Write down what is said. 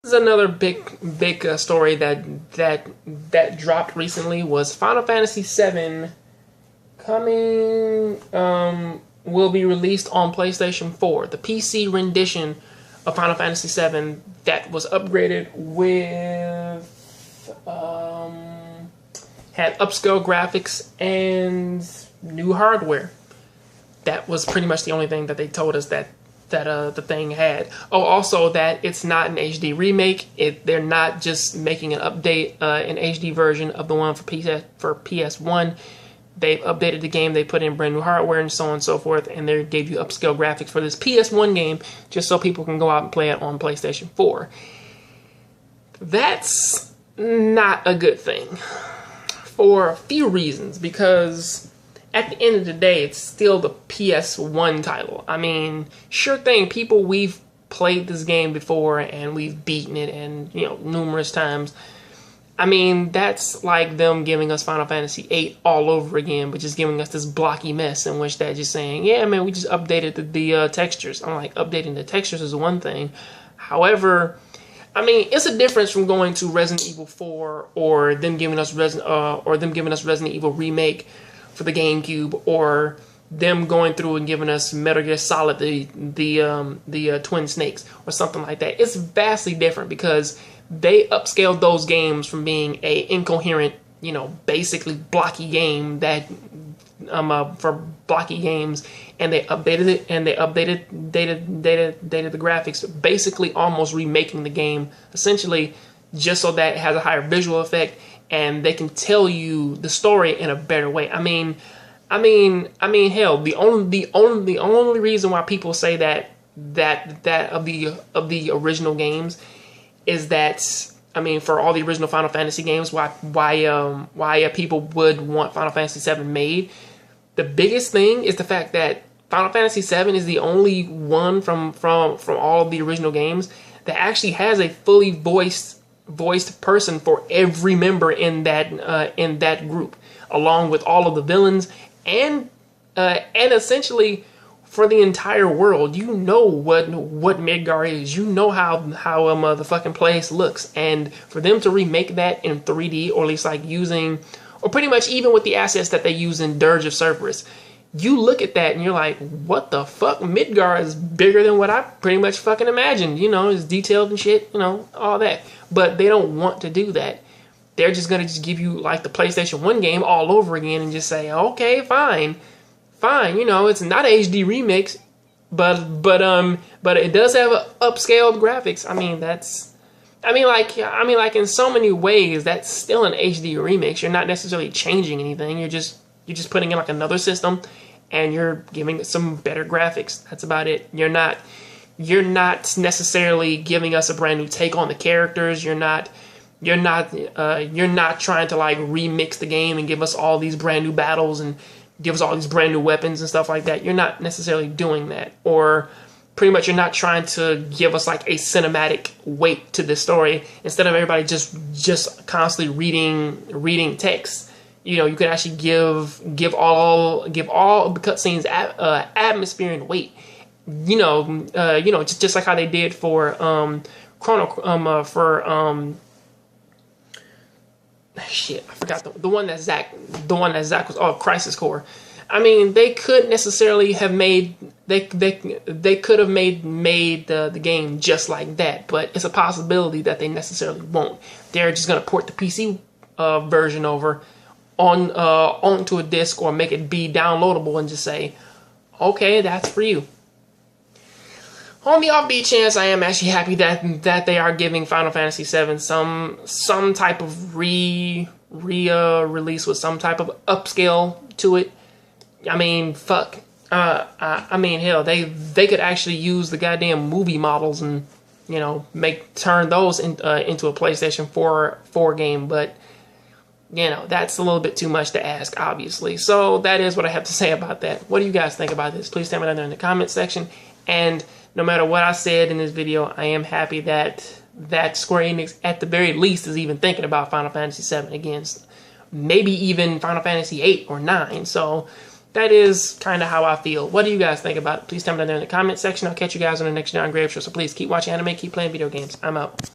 This is another big story that dropped recently. Was Final Fantasy VII coming will be released on PlayStation 4. The PC rendition of Final Fantasy VII that was upgraded with had upscale graphics and new hardware. That was pretty much the only thing that they told us that the thing had. Oh, also that it's not an HD remake. They're not just making an update, an HD version of the one for PS1. They've updated the game. They put in brand new hardware and so on and so forth, and they gave you upscale graphics for this PS1 game just so people can go out and play it on PlayStation 4. That's not a good thing for a few reasons, because at the end of the day, it's still the PS1 title. I mean, sure thing, we've played this game before and we've beaten it, and numerous times. I mean, that's like them giving us Final Fantasy VIII all over again, but just giving us this blocky mess in which they're just saying, yeah, man, we just updated the textures. I'm like, updating the textures is one thing. However, I mean, it's a difference from going to Resident Evil 4 or them giving us Resident Evil Remake for the GameCube, or them going through and giving us Metal Gear Solid, the Twin Snakes, or something like that. It's vastly different because they upscaled those games from being a incoherent, basically blocky game that for blocky games, and they updated it, and they dated the graphics, basically almost remaking the game essentially just so that it has a higher visual effect and they can tell you the story in a better way. I mean, hell, the only reason why people say that of the original games is that, I mean, for all the original Final Fantasy games, why people would want Final Fantasy VII made. The biggest thing is the fact that Final Fantasy VII is the only one from all of the original games that actually has a fully voiced person for every member in that group, along with all of the villains, and essentially for the entire world. You know what Midgar is. You know how the fucking place looks, and for them to remake that in 3D, or at least like using, or pretty much even with the assets that they use in Dirge of Cerberus, you look at that and you're like, what the fuck? Midgar is bigger than what I pretty much fucking imagined. It's detailed and shit, all that. But they don't want to do that. They're just going to just give you like the PlayStation 1 game all over again and just say, okay, fine. It's not HD remix, but it does have upscaled graphics. I mean, like in so many ways, that's still an HD remix. You're not necessarily changing anything. You're just putting in like another system, and you're giving it some better graphics. That's about it. You're not necessarily giving us a brand new take on the characters. You're not trying to like remix the game and give us all these brand new battles and give us all these brand new weapons and stuff like that. You're not necessarily doing that. Or pretty much you're not trying to give us like a cinematic weight to the story instead of everybody just constantly reading text. You could actually give all the cutscenes atmosphere and weight. Just like how they did for shit, I forgot the one that Zack was Crisis Core. I mean, they could necessarily have made they could have made the game just like that, but it's a possibility that they necessarily won't. They're just gonna port the PC version over onto a disc, or make it be downloadable and just say, okay, that's for you. On the offbeat chance, I am actually happy that they are giving Final Fantasy VII some type of release with some type of upscale to it. I mean, fuck. I mean, hell, they could actually use the goddamn movie models and turn those into a PlayStation 4 game, but that's a little bit too much to ask, obviously. So that is what I have to say about that. What do you guys think about this? Please tell me down there in the comment section. And no matter what I said in this video, I am happy that Square Enix, at the very least, is even thinking about Final Fantasy VII again. Maybe even Final Fantasy VIII or IX. So that is kind of how I feel. What do you guys think about it? Please tell me down there in the comment section. I'll catch you guys on the next Jongravesshow. So please keep watching anime, keep playing video games. I'm out.